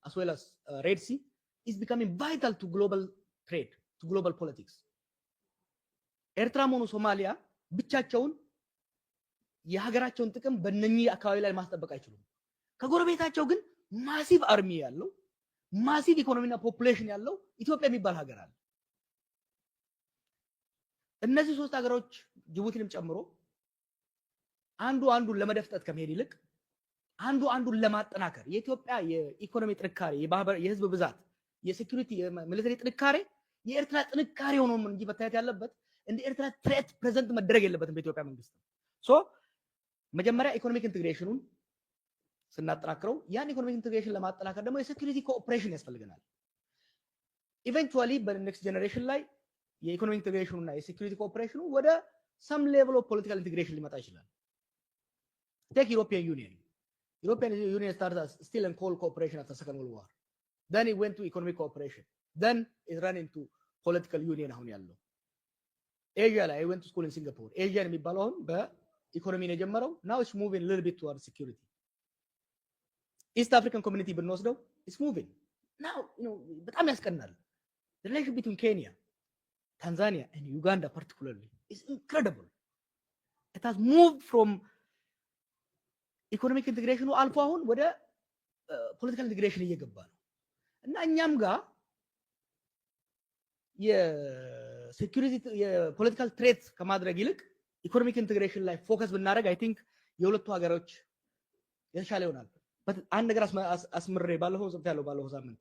as well as Red Sea is becoming vital to global trade, to global politics. ኤርትራም ሆኖ ሶማሊያ ብቻቸውን የሀገራቸውን ጥቅም በእነኚህ አካባቢ ላይ ማስጠበቅ አይችሉም። ከጎረቤታቸው ግን ማሲቭ አርሚ ያለው ማሲቭ ኢኮኖሚና ፖፑሌሽን ያለው ኢትዮጵያ የሚባል ሀገር አለ። እነዚህ ሶስት ሀገሮች ጅቡቲንም ጨምሮ አንዱን ለመደፍጠት ከመሄድ ይልቅ አንዱን ለማጠናከር የኢትዮጵያ የኢኮኖሚ ጥንካሬ የህዝብ ብዛት የሴኩሪቲ የሚሊተሪ ጥንካሬ የኤርትራ ጥንካሬ ሆኖ እንጂ መታየት ያለበት እንደ ኤርትራ ትሬት ፕሬዘንት መደረግ የለበትም በኢትዮጵያ መንግስት። ሶ መጀመሪያ ኢኮኖሚክ ኢንቲግሬሽኑን ስናጠናክረው ያን ኢኮኖሚክ ኢንቲግሬሽን ለማጠናከር ደግሞ የሴኩሪቲ ኮኦፕሬሽን ያስፈልገናል። ኢቨንቹዋሊ በኔክስት ጀነሬሽን ላይ የኢኮኖሚክ ኢንቲግሬሽኑና የሴኩሪቲ ኮኦፕሬሽኑ ወደ some level of political integration ሊመጣ ይችላል። Take European Union. European Union started as still in cold cooperation after Second World War. Then it went to economic cooperation. Then it ran into political union አሁን ያለው Asia ላይ I went to school in Singapore. Asia የሚባለው አሁን በኢኮኖሚ ነው የጀመረው። Now it's moving a little bit towards security. East African community ብንወስደው it's moving. Now, በጣም ያስቀናል. The relationship between Kenya, Tanzania and Uganda particularly is incredible. It has moved from ኢኮኖሚክ ኢንቲግሬሽኑ አልፎ አሁን ወደ ፖለቲካል ኢንቲግሬሽን እየገባ ነው እና እኛም ጋር የሴኩሪቲ የፖለቲካል ትሬት ከማድረግ ይልቅ ኢኮኖሚክ ኢንቴግሬሽን ላይ ፎከስ ብናደርግ አይ ቲንክ የሁለቱ ሀገሮች የተሻለ ይሆናል። አንድ ነገር አስምሬ ባለፈው ሳምንት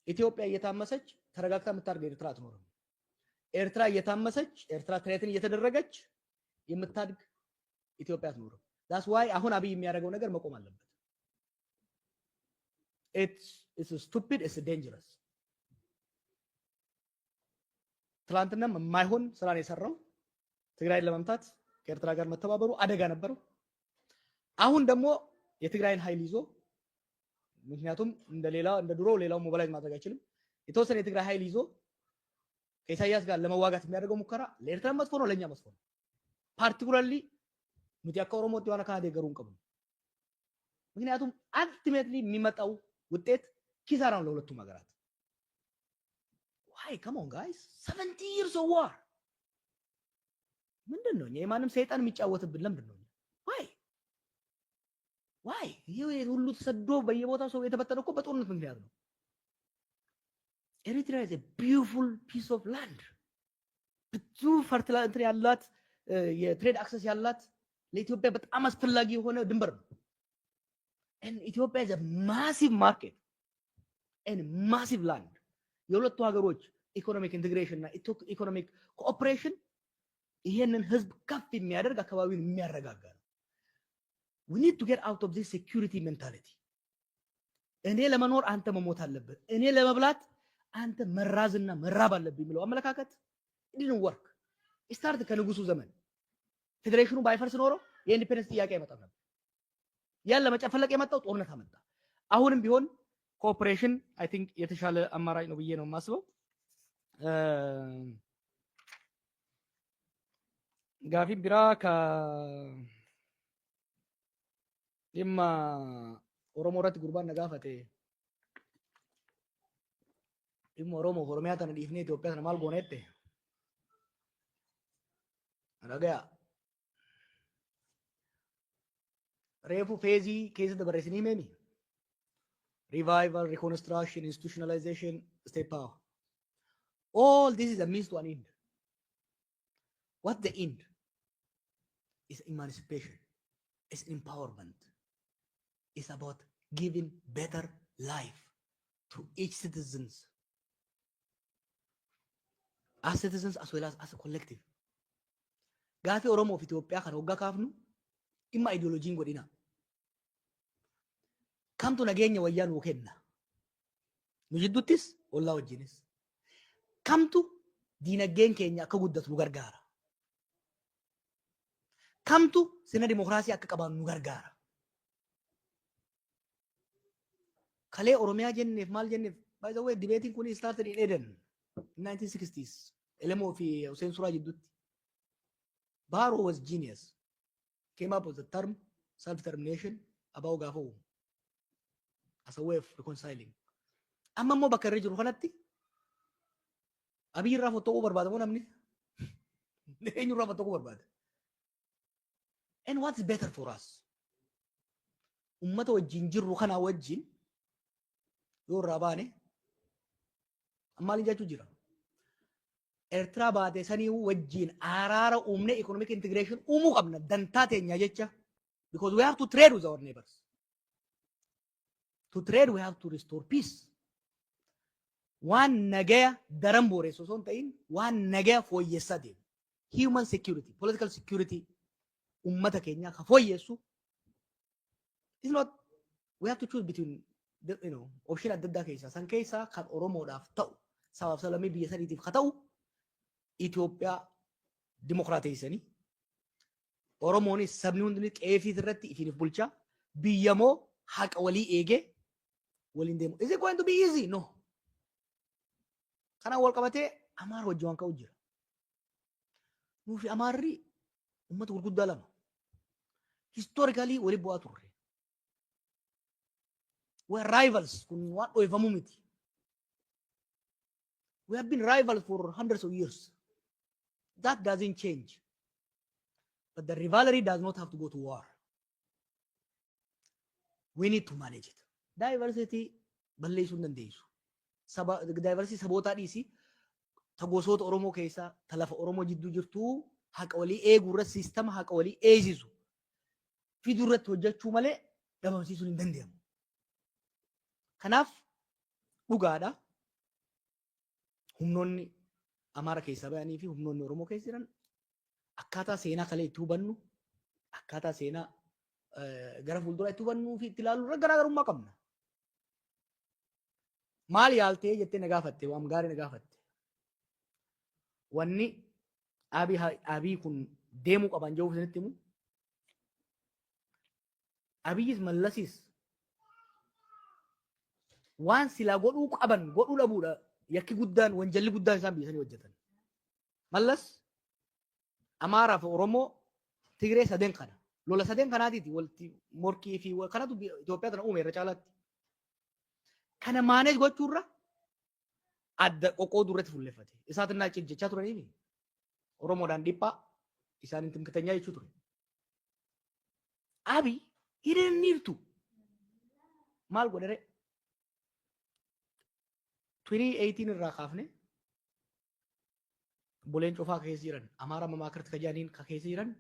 ኢትዮጵያ እየታመሰች ተረጋግታ የምታደርግ ኤርትራ አትኖርም። ኤርትራ እየታመሰች ኤርትራ ትሬትን እየተደረገች የምታድግ ኢትዮጵያ አትኖርም። ዳትስ ዋይ አሁን አብይ የሚያደርገው ነገር መቆም አለበት። ኢትስ ስቱፒድ ኢትስ ዴንጀረስ። ትላንትናም የማይሆን ስራ ነው የሰራው። ትግራይን ለመምታት ከኤርትራ ጋር መተባበሩ አደጋ ነበረው። አሁን ደግሞ የትግራይን ኃይል ይዞ ምክንያቱም እንደ ድሮ ሌላው ሞባይል ማድረግ አይችልም። የተወሰነ የትግራይ ኃይል ይዞ ከኢሳያስ ጋር ለመዋጋት የሚያደርገው ሙከራ ለኤርትራ መጥፎ ነው፣ ለኛ መጥፎ ነው። ፓርቲኩላርሊ ኑቲ አካ ኦሮሞ ዲዋና ካደ ገሩን ቀቡ። ምክንያቱም አልቲሜትሊ የሚመጣው ውጤት ኪሳራ ነው ለሁለቱም ሀገራት። ዋይ ካም ኦን ጋይስ 70 years of war ምንድነው? የማንም ሰይጣን የሚጫወትብን ለምንድን ነው? ዋይ ይሄ ሁሉ ተሰዶ በየቦታው ሰው የተበተነው እኮ በጦርነት ምክንያት ነው። ኤሪትሪያ is a beautiful piece of land ብዙ ፈርቲላይዘር ያላት የትሬድ አክሰስ ያላት ለኢትዮጵያ በጣም አስፈላጊ የሆነ ድንበር ነው። and Ethiopia is a massive market and massive land። የሁለቱ ሀገሮች ኢኮኖሚክ ኢንቴግሬሽን እና ኢኮኖሚክ ኮኦፕሬሽን ይሄንን ህዝብ ከፍ የሚያደርግ አካባቢውን የሚያረጋጋ ነው። we need to get out of this security mentality። እኔ ለመኖር አንተ መሞት አለበት፣ እኔ ለመብላት አንተ መራዝና መራብ አለብኝ የሚለው አመለካከት didn't work። ስታርት ከንጉሱ ዘመን ፌዴሬሽኑ ባይፈርስ ኖሮ የኢንዲፔንደንስ ጥያቄ አይመጣም ነበር። ያን ለመጨፈለቅ የመጣው ጦርነት አመጣ። አሁንም ቢሆን ኮኦፕሬሽን አይ ቲንክ የተሻለ አማራጭ ነው ብዬ ነው የማስበው። ጋፊ ቢራ dhimma Oromoo irratti gurbaan na gaafate dhimma Oromoo Oromiyaa tana dhiifnee Itoophiyaa tana maal gooneette dhagaya reefu feezii keessa dabarreessinii meemi revival, reconstruction, institutionalization, state power. All this is a means to an end. What the end is emancipation, is empowerment. Is about giving better life to each citizens, as citizens as well as a collective. Gaafi Oromoo fi Itoophiyaa kan hoggaa kaafnu dhimma ideoloojiin godhina. Kamtu nageenya wayyaa nuu kenna? Nu jidduttis ollaa wajjinis. Kamtu diinagdeen keenya akka guddatu nu gargaara? Kamtu sirna dimokiraasii akka qabaannu nu gargaara? Kalee Oromiyaa jenneef maal jenneef, by the way debating kun started in Eden in 1960s. Elemoo fi Hussein Suraa jidduutti. Barrow was genius. Came up with the term self-determination about gaafa uumu as a way of reconciling. Amma immoo bakka irra jiru kanatti Abiy irraa fottoo barbaada moo namni? Eenyu irraa fottoo barbaada? And what's better for us? Ummata wajjin jirru kana wajjin yoo irraa baane maal jechuu jira? Eertiraa baatee sanii wajjin araara uumne economic integration uumuu qabna dantaa teenya jecha, because we have to trade with our neighbors. To trade we have to restore peace. Waan nagaya daran booreessu osoo hin ta'in waan nagaya fooyyessaa deemu. Human security, political security ummata keenya ka fooyyessu. It's not, we have to choose between option adda addaa keessaa san keessaa kan Oromoodhaaf ta'u sabaaf sablammii biyya saniitiif ka ta'u Itoophiyaa dimokiraateessanii Oromoonis sabni hundi qeefii irratti ifiif bulchaa biyyamoo haqa walii eegee waliin deemu. Is it going to be easy? No. Kana wal qabatee Amaara wajjin waan ka'u jira. Nuufi Amaarri ummata gurguddaa lama historically wali bu'aa turre. We are rivals. Kun waan dhoofamuu miti. We have been rivals for hundreds of years. That doesn't change. But the rivalry does not have to go to war. We need to manage it. Diversity balleessuu hin dandeessu. Diversity sabootaa dhiisi ta gosoota Oromoo keessaa ta lafa Oromoo jidduu jirtu haqa walii eeguu irratti siistama haqa walii eegsisu fiduu irratti hojjechuu malee dhabamsiisuun hin danda'amu. Kanaaf dhugaadha. Humnoonni Amaara keessa bayanii fi humnoonni Oromoo keessa jiran akkaataa seenaa kalee itti hubannu akkaataa seenaa gara fuulduraa itti hubannuu fi itti ilaallu irra garaagarummaa qabna. Maal yaaltee jettee na gaafatte waan gaarii na gaafatte. Wanni Abiy kun deemuu qaban jedhuuf isinitti himu. Abiyyis Mallasis waan silaa godhuu qaban godhuu dhabuudha. Yakki guddaan wanjalli guddaan isaan biyyasanii hojjetan. Mallas Amaaraa fi Oromoo Tigree sadeen kana. Lola sadeen kanaatiiti walti morkii fi kanatu Itoophiyaa tana uume irra caalaatti. Kana maanees gochuurra adda qoqqooduu irratti fuulleffate. Isaatinaa jechaa turaniifi Oromoodhaan dhiphaa isaan timkitanyaa jechuu ture. Abiy hidhanniirtu maal godhere? 2018 irraa kaafne buleen cufaa keessa jiran Amaaraa Mamaakirti kajaaniin keessa jiran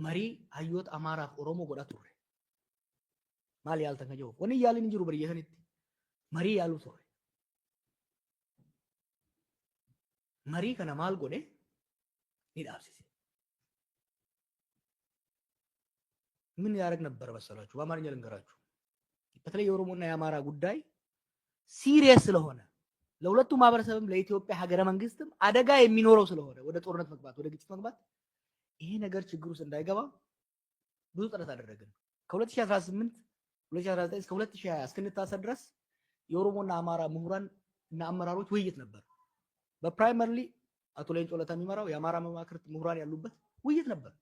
marii hayyoota Amaaraa fi Oromoo godhaa turre. Maal yaaltan kan jiru? Wanni yaaliin jiru biyya sanitti marii yaaluu turre. Marii kana maal godhe ni dhaabsise. ምን ያደርግ ነበር መሰላችሁ? በአማርኛ ልንገራችሁ። በተለይ የኦሮሞና የአማራ ጉዳይ ሲሪየስ ስለሆነ ለሁለቱ ማህበረሰብም ለኢትዮጵያ ሀገረ መንግስትም አደጋ የሚኖረው ስለሆነ ወደ ጦርነት መግባት ወደ ግጭት መግባት ይሄ ነገር ችግር ውስጥ እንዳይገባ ብዙ ጥረት አደረግን። ከ2018 2019 እስከ 2020 እስክንታሰር ድረስ የኦሮሞና አማራ ምሁራን እና አመራሮች ውይይት ነበር። በፕራይመሪሊ አቶ ሌንጮ ለታ የሚመራው የአማራ መማክርት ምሁራን ያሉበት ውይይት ነበር።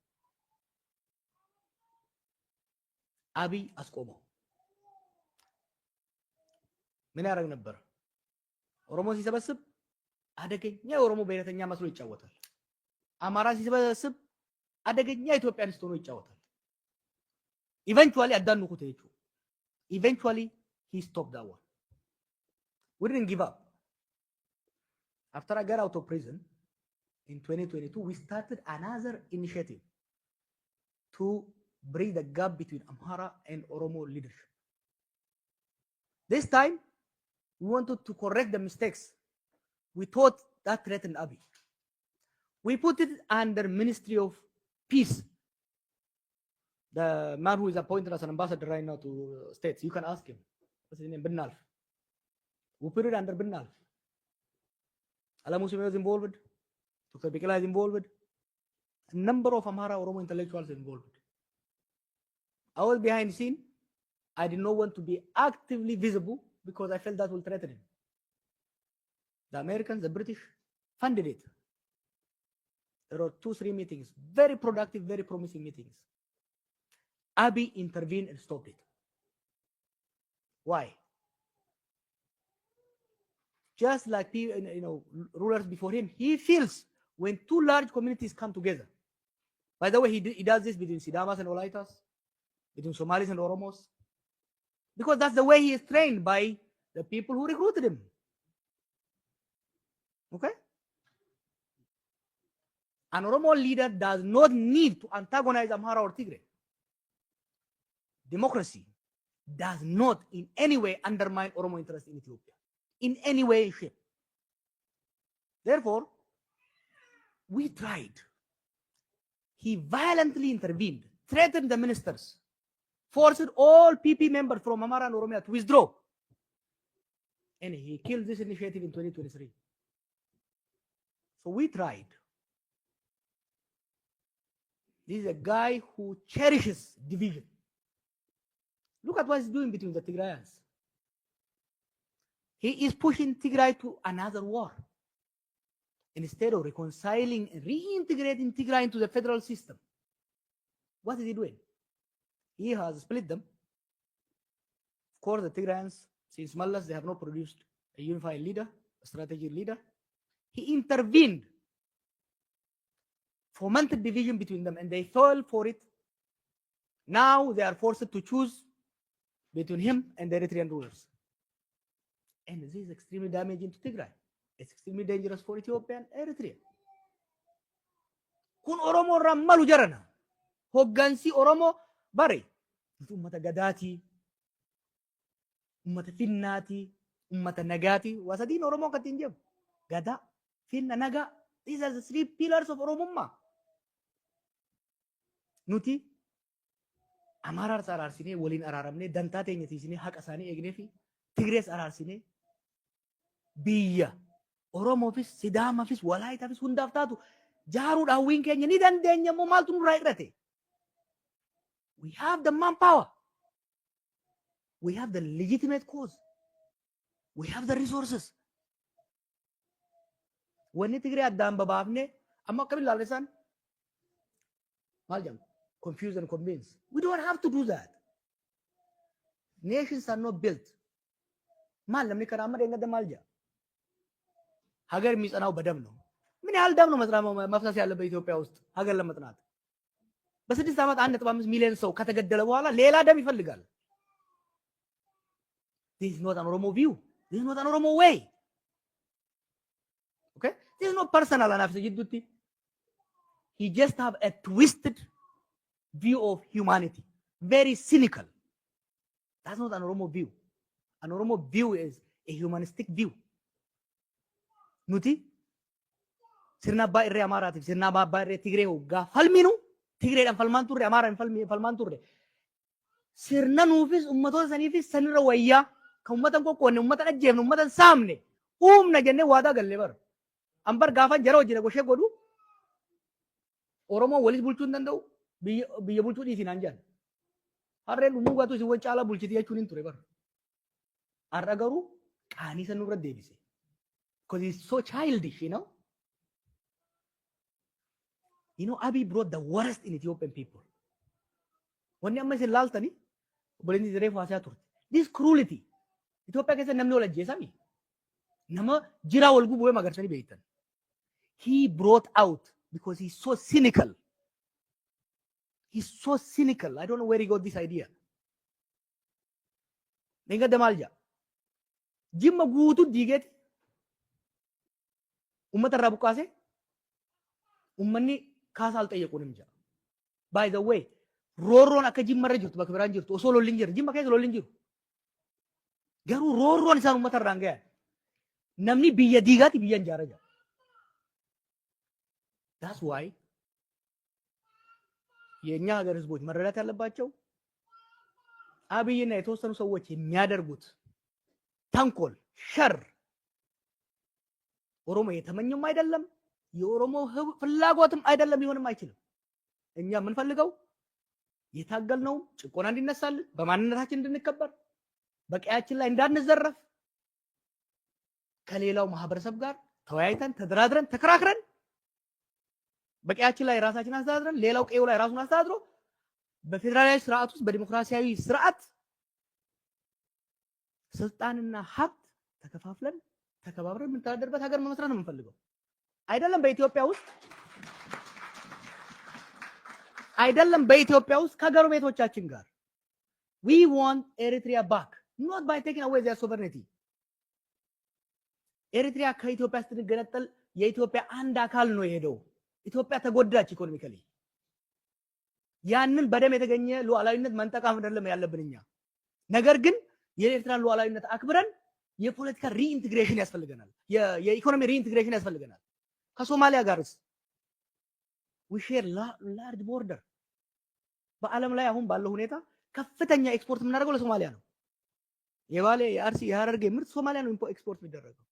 አቢይ አስቆመው። ምን ያደርግ ነበር? ኦሮሞ ሲሰበስብ አደገኛ የኦሮሞ ብሔረተኛ መስሎ ይጫወታል። አማራ ሲሰበስብ አደገኛ ኢትዮጵያኒስት ሆኖ ይጫወታል። ኢቨንቹዋሊ አዳንኩት እቹ ኢቨንቹዋሊ he stopped that one. We didn't give up. After I got out of prison in 2022, we started another initiative to bridge the gap between Amhara and Oromo leadership. This time, we wanted to correct the mistakes we thought that threatened Abiy. We put it under Ministry of Peace. The man who is appointed as an ambassador right now to states, you can ask him. What's his name? Bin Nalf. We put it under Bin Nalf. Alamusime was involved. Dr. Bikila is involved. A number of Amhara Oromo intellectuals are involved. I was behind the scene. I did not want to be actively visible because I felt that will threaten him. The Americans, the British funded it. There were 2-3 meetings, very productive, very promising meetings. Abiy intervened and stopped it. Why? Just like rulers before him, he feels when two large communities come together. By the way, he does this between Sidamas and Olaitas, between Somalis and Oromos, because that's the way he is trained by the people who recruited him. Okay? An Oromo leader does not need to antagonize Amhara or Tigray. Democracy does not in any way undermine Oromo interest in Ethiopia, in any way, shape. Therefore, we tried. He violently intervened, threatened the ministers, forced all PP members from Amara and Oromia to withdraw. And he killed this initiative in 2023. So we tried. This is a guy who cherishes division. Look at what he's doing between the Tigrayans. He is pushing Tigray to another war. Instead of reconciling and reintegrating Tigray into the federal system. What is he doing? He has split them. Of course, the Tigrayans, since Mallas, they have not produced a unified leader, a strategic leader. He intervened, fomented division between them, and they fell for it. Now they are forced to choose between him and the Eritrean rulers. And this is extremely damaging to Tigray. It's extremely dangerous for Ethiopia and Eritrea. kun Oromoo irraa malu jarana. Hoggansi Oromoo bare ummata gadaati, ummata finnaati, ummata nagaati. Wasadiin Oromoo katiin jedhu gadaa, finna, nagaa. These are the three pillars of Oromummaa. Nuti Amaaraas araarsinee waliin araaramnee dantaa teenya tiisinee haqa isaanii eegnee fi Tigrees araarsinee biyya Oromoofis Sidaamaafis Walaayitaafis hundaaf taatu jaaruudhaan hawwiin keenya ni dandeenya immoo maaltu nurraa hir'ate? We have the manpower. We have the legitimate cause. We have the resources. Wanni Tigree addaan babaafne amma akkamiin ilaallesan maal jedhamu? Confuse and convince. We don't have to do that. Nations are not built. Maal namni kana amma deengadda maal jedha? ሀገር የሚጸናው በደም ነው። ምን ያህል ደም ነው መፍሰስ ያለበት ኢትዮጵያ ውስጥ ሀገር ለመጥናት? በ6 ዓመት 1.5 ሚሊዮን ሰው ከተገደለ በኋላ ሌላ ደም ይፈልጋል። This is not an Oromo view. This is not an Oromo way. Okay? This is not personal enough. He just have a twisted view of humanity. Very cynical. That's not an Oromo view. An Oromo view is a humanistic view. Nuti sirna abbaa irree Amaaraatiif sirna abbaa irree Tigree hoggaa falminu Tigreedhaan falmaan turre Amaaraan falmaan turre sirna nuufis ummatoota saniifis sanirra wayyaa kan ummatan qoqqoonne ummatan ajjeefne ummatan saamne humna jennee waadaa gallee bara ambar gaafan jara wajjin goshee godhu Oromoo walis bulchuu hin danda'u biyya bulchuu dhiisin aan jedhan harreen dhumuu gaatu isin wal caalaa bulchiti jechuun hin ture bara har'a garuu qaanii sanurra deebise. Because he's so childish, you know. You know, Abiy brought the worst in Ethiopian people. When you say laltani, this cruelty. Ethiopia kesa namni wala jesami. Nama jira walgu boye magarsani beitan. He brought out because he's so cynical. He's so cynical. I don't know where he got this idea. Nenga damalja. Jimma guutu diget. Ummata irraa buqqaase ummanni kaasaa alxayyaquun hin jira. By the way, roorroon akka jimmarra jirtu bakka biraan jirtu osoo lolli hin jirre jimma keessa lolli hin jiru. Garuu roorroon isaan ummata irraan gahan namni biyya diigaati biyya hin jaara jira. That's why የእኛ ሀገር ህዝቦች መረዳት ያለባቸው አብይና የተወሰኑ ሰዎች የሚያደርጉት ተንኮል ሸር ኦሮሞ የተመኘም አይደለም የኦሮሞ ፍላጎትም አይደለም ሊሆንም አይችልም። እኛ የምንፈልገው የታገልነው ጭቆና እንዲነሳልን በማንነታችን እንድንከበር በቀያችን ላይ እንዳንዘረፍ ከሌላው ማህበረሰብ ጋር ተወያይተን ተደራድረን ተከራክረን በቀያችን ላይ ራሳችን አስተዳድረን ሌላው ቀዩ ላይ ራሱን አስተዳድሮ በፌደራላዊ ስርዓት ውስጥ በዲሞክራሲያዊ ስርዓት ስልጣንና ሀብት ተከፋፍለን ተከባብረን የምንተዳደርበት ሀገር መመስረት ነው የምንፈልገው። አይደለም በኢትዮጵያ ውስጥ ከጎረቤቶቻችን ጋር we want Eritrea back not by taking away their sovereignty. ኤሪትሪያ ከኢትዮጵያ ስትገነጠል የኢትዮጵያ አንድ አካል ነው የሄደው። ኢትዮጵያ ተጎዳች ኢኮኖሚካሊ። ያንን በደም የተገኘ ሉዓላዊነት መንጠቃም አይደለም ያለብንኛ። ነገር ግን የኤርትራን ሉዓላዊነት አክብረን የፖለቲካ ሪኢንቲግሬሽን ያስፈልገናል። የኢኮኖሚ ሪኢንቲግሬሽን ያስፈልገናል። ከሶማሊያ ጋርስ we share large border። በአለም ላይ አሁን ባለው ሁኔታ ከፍተኛ ኤክስፖርት የምናደርገው ለሶማሊያ ነው። የባሌ የአርሲ የሐረርጌ ምርት ሶማሊያ ነው ኤክስፖርት የሚደረገው።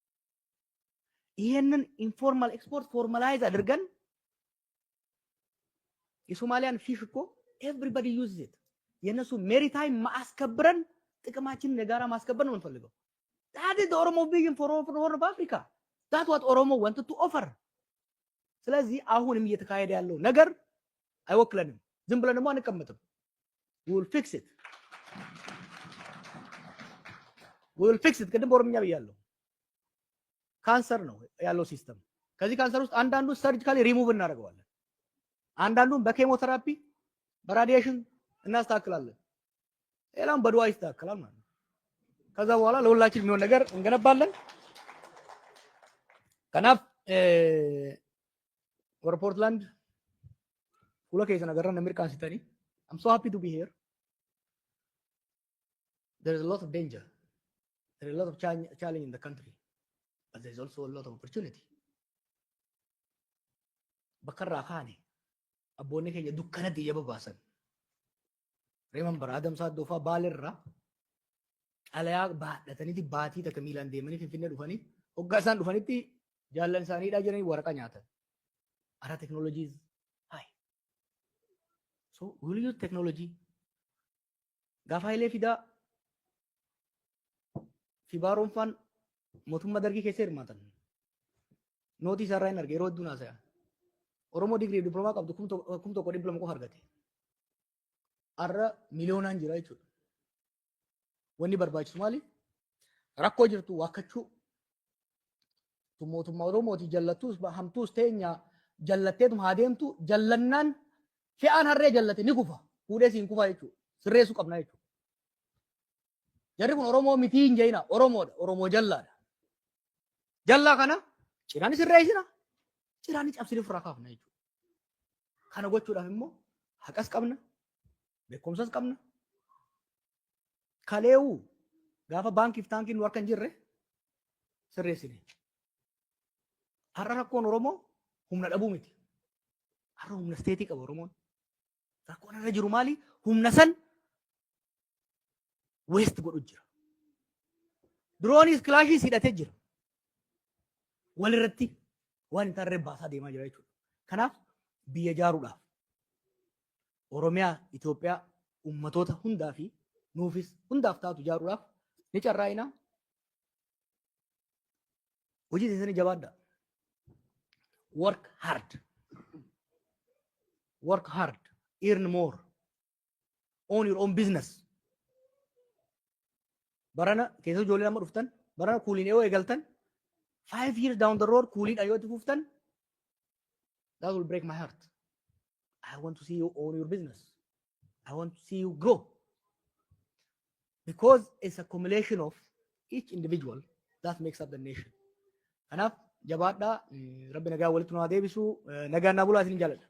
ይሄንን ኢንፎርማል ኤክስፖርት ፎርማላይዝ አድርገን የሶማሊያን ፊሽ እኮ ኤቭሪባዲ ዩዝ ኢት የነሱ ሜሪታይም ማስከብረን ጥቅማችንን የጋራ ማስከበር ነው የምንፈልገው። that is the Oromo vision for Horn of Africa. That's what Oromo wanted to offer. ስለዚህ አሁንም እየተካሄደ ያለው ነገር አይወክለንም። ዝም ብለን ደግሞ አንቀመጥም። we will fix it ቅድም በኦሮምኛ ብያለሁ። ካንሰር ነው ያለው ሲስተም። ከዚህ ካንሰር ውስጥ አንዳንዱ ሰርጂካሊ ሪሙቭ እናደርገዋለን። አንዳንዱን በኬሞቴራፒ በራዲዬሽን እናስተካክላለን። ሌላም በድዋ ይስተካከላል ማለት ነው። ከዛ በኋላ ለሁላችን የሚሆን ነገር እንገነባለን። ከናፍ ወር ፖርትላንድ Fuula keessan agarran na mirkaansitanii. I'm so happy to be here. There is a lot of danger. There is a lot of challenge in the country. But there is also a lot of opportunity. Bakarraa kaane abboonni keenya dukkanatti ija babaasan. Remember Adam Saaddoo fa'aa Baalirraa xalayaa baadhataniiti baatii takka miilaan deemanii Finfinnee dhufanii hoggaa isaan dhufanitti jaallan isaaniidhaa jiranii waraqaa nyaatan. Our technology is high. So we will use technology. Gaafa Hayilee Fidaa fi Baaroonfaan mootummaa dargii keessa hirmaatan. Nootii isaarraa hin arge yeroo hedduu naasa'an. Oromoo digrii diploomaa qabdu kum tokko diploma qofa argate. Har'a miliyoonaan jira jechuudha. Wanni barbaachisu maali? Rakkoo jirtu waakkachuu. Mootummaa Oromooti jallattuus hamtuus teenya jallatteetuma haa deemtu jallannaan fe'aan harree jallate ni kufa. Fuudhee siin kufa jechuudha. Sirreessuu qabna jechuudha. Jarri kun Oromoo mitii hin jeyina. Oromoodha. Oromoo jallaadha. Jallaa kana ciraan sirreessina. Ciraan cabsine ofirraa kaafna jechuudha. Kana gochuudhaaf immoo haqas qabna. Beekumsas qabna. Kaleewuu gaafa baankiif taankiin nu harka hin jirre sirreessine. Har'a rakkoon Oromoo humna dhabuu miti. Har'a humna isteetii qaba Oromoon. Rakkoon irra jiru maali? Humna san weest godhu jira. Diroonis kilaashiis hidhatee jira. Walirratti waan hin taane baasaa deemaa jira jechuudha. Kanaaf biyya ijaaruudhaaf Oromiyaa, Itoophiyaa ummatoota hundaa fi nuufis hundaaf taatu ijaaruudhaaf ni carraa'ina. Hojii keessanii jabaadha. Work hard. Work hard. Earn more. Own your own business. Barana keessa ijoollee lama dhuftan, barana kuuliin yoo eegaltan, 5 years down the road kuuliin yoo itti fuftan, that will break my heart. I want to see you own your business. I want to see you grow. Because it's a accumulation of each individual that makes up the nation. Kanaaf jabaadhaa rabbi nagaa walitti nu haa deebisu nagaan naa bulaa isin jaalladha.